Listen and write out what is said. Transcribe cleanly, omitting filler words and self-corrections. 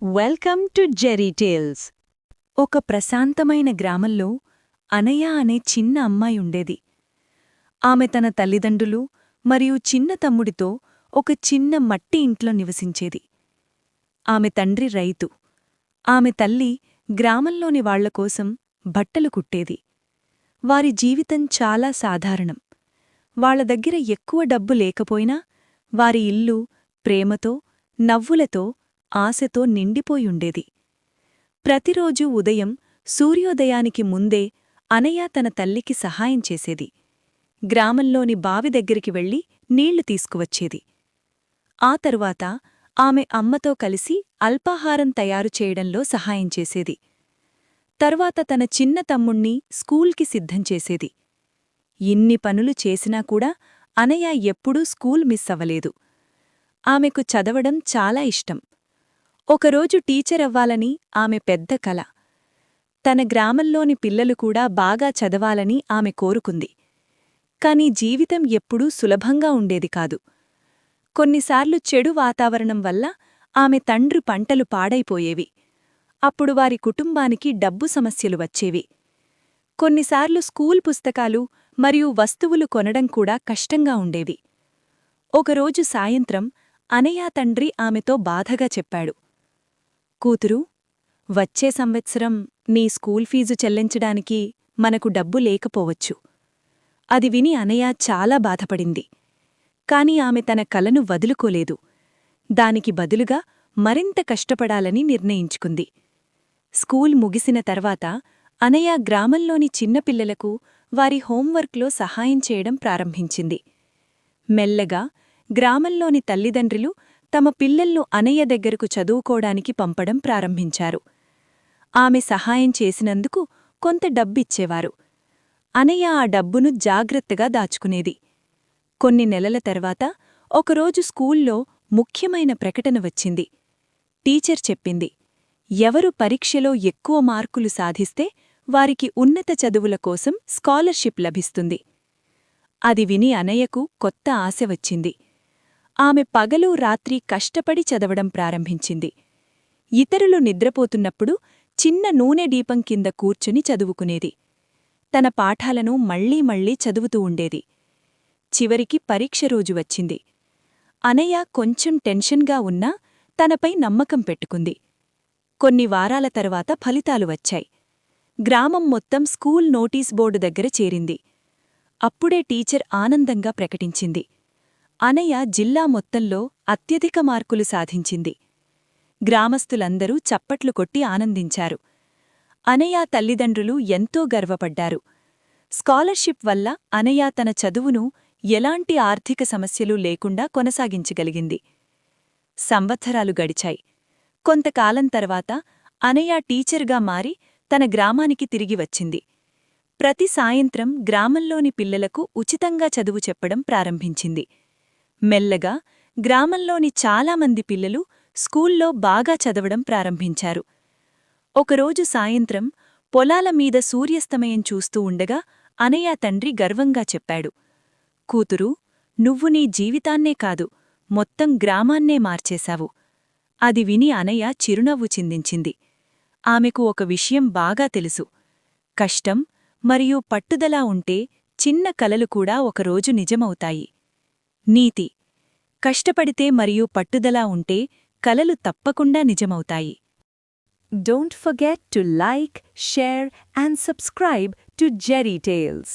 Welcome to zari tiles. ఒక ప్రశాంతమైన గ్రామంలో అనయ అనే చిన్న అమ్మాయి ఉండేది. ఆమె తన తల్లిదండ్రులు మరియు చిన్న తమ్ముడితో ఒక చిన్న మట్టి ఇంట్లో నివసించేది. ఆమె తండ్రి రైతు. ఆమె తల్లి గ్రామంలోని వాళ్లకోసం బట్టలు కుట్టేది. వారి జీవితం చాలా సాధారణం. వాళ్ల దగ్గర ఎక్కువ డబ్బు లేకపోయినా వారి ఇల్లు ప్రేమతో, నవ్వులతో, ఆశతో నిండిపోయుండేది. ప్రతిరోజూ ఉదయం సూర్యోదయానికి ముందే అనయ తన తల్లికి సహాయం చేసేది. గ్రామంలోని బావి దగ్గరికి వెళ్లి నీళ్లు తీసుకువచ్చేది. ఆ తరువాత ఆమె అమ్మతో కలిసి అల్పాహారం తయారు చేయడంలో సహాయం చేసేది. తర్వాత తన చిన్న తమ్ముణ్ణి స్కూల్కి సిద్ధం చేసేది. ఇన్ని పనులు చేసినా కూడా అనయ ఎప్పుడూ స్కూల్ మిస్ అవ్వలేదు. ఆమెకు చదవడం చాలా ఇష్టం. ఒకరోజు టీచరవ్వాలని ఆమె పెద్ద కల. తన గ్రామంలోని పిల్లలు కూడా బాగా చదవాలని ఆమె కోరుకుంది. కాని జీవితం ఎప్పుడూ సులభంగా ఉండేది కాదు. కొన్నిసార్లు చెడు వాతావరణం వల్ల ఆమె తండ్రి పంటలు పాడైపోయేవి. అప్పుడు వారి కుటుంబానికి డబ్బు సమస్యలు వచ్చేవి. కొన్నిసార్లు స్కూల్ పుస్తకాలు మరియు వస్తువులు కొనడం కూడా కష్టంగా ఉండేవి. ఒకరోజు సాయంత్రం అనయ తండ్రి ఆమెతో బాధగా చెప్పాడు, కూతురూ, వచ్చే సంవత్సరం నీ స్కూల్ ఫీజు చెల్లించడానికి మనకు డబ్బు లేకపోవచ్చు. అది విని అనయ చాలా బాధపడింది. కాని ఆమె తన కలను వదులుకోలేదు. దానికి బదులుగా మరింత కష్టపడాలని నిర్ణయించుకుంది. స్కూల్ ముగిసిన తర్వాత అనయ గ్రామంలోని చిన్నపిల్లలకు వారి హోంవర్క్లో సహాయం చేయడం ప్రారంభించింది. మెల్లగా గ్రామంలోని తల్లిదండ్రులు తమ పిల్లల్ను అనయ దగ్గరకు చదువుకోడానికి పంపడం ప్రారంభించారు. ఆమె సహాయం చేసినందుకు కొంత డబ్బిచ్చేవారు. అనయ ఆ డబ్బును జాగ్రత్తగా దాచుకునేది. కొన్ని నెలల తర్వాత ఒకరోజు స్కూల్లో ముఖ్యమైన ప్రకటన వచ్చింది. టీచర్ చెప్పింది, ఎవరు పరీక్షలో ఎక్కువ మార్కులు సాధిస్తే వారికి ఉన్నత చదువుల కోసం స్కాలర్షిప్ లభిస్తుంది. అది విని అనయకు కొత్త ఆశ వచ్చింది. ఆమె పగలు రాత్రి కష్టపడి చదవడం ప్రారంభించింది. ఇతరులు నిద్రపోతున్నప్పుడు చిన్న నూనె దీపం కింద కూర్చుని చదువుకునేది. తన పాఠాలను మళ్లీ మళ్లీ చదువుతూ ఉండేది. చివరికి పరీక్ష రోజు వచ్చింది. అనయ కొంచెం టెన్షన్గా ఉన్నా తనపై నమ్మకం పెట్టుకుంది. కొన్ని వారాల తర్వాత ఫలితాలు వచ్చాయి. గ్రామం మొత్తం స్కూల్ నోటీస్ బోర్డు దగ్గర చేరింది. అప్పుడే టీచర్ ఆనందంగా ప్రకటించింది, అనయ జిల్లా మొత్తంలో అత్యధిక మార్కులు సాధించింది. గ్రామస్తులందరూ చప్పట్లు కొట్టి ఆనందించారు. అనయ తల్లిదండ్రులు ఎంతో గర్వపడ్డారు. స్కాలర్షిప్ వల్ల అనయ తన చదువును ఎలాంటి ఆర్థిక సమస్యలు లేకుండా కొనసాగించగలిగింది. సంవత్సరాలు గడిచాయి. కొంతకాలం తర్వాత అనయ టీచర్గా మారి తన గ్రామానికి తిరిగి వచ్చింది. ప్రతి సాయంత్రం గ్రామంలోని పిల్లలకు ఉచితంగా చదువు చెప్పడం ప్రారంభించింది. మెల్లగా గ్రామంలోని చాలామంది పిల్లలు స్కూల్లో బాగా చదవడం ప్రారంభించారు. ఒకరోజు సాయంత్రం పొలాల మీద సూర్యాస్తమయం చూస్తూ ఉండగా అనయ తండ్రి గర్వంగా చెప్పాడు, కూతురూ, నువ్వు నీ జీవితాన్నే కాదు, మొత్తం గ్రామాన్నే మార్చేశావు. అది విని అనయ చిరునవ్వు చిందించింది. ఆమెకు ఒక విషయం బాగా తెలుసు. కష్టం మరియు పట్టుదల ఉంటే చిన్న కలలు కూడా ఒకరోజు నిజమవుతాయి. నీతి: కష్టపడితే మరియు పట్టుదల ఉంటే కలలు తప్పకుండా నిజమవుతాయి. Don't forget to like, share and subscribe to Jerry Tales.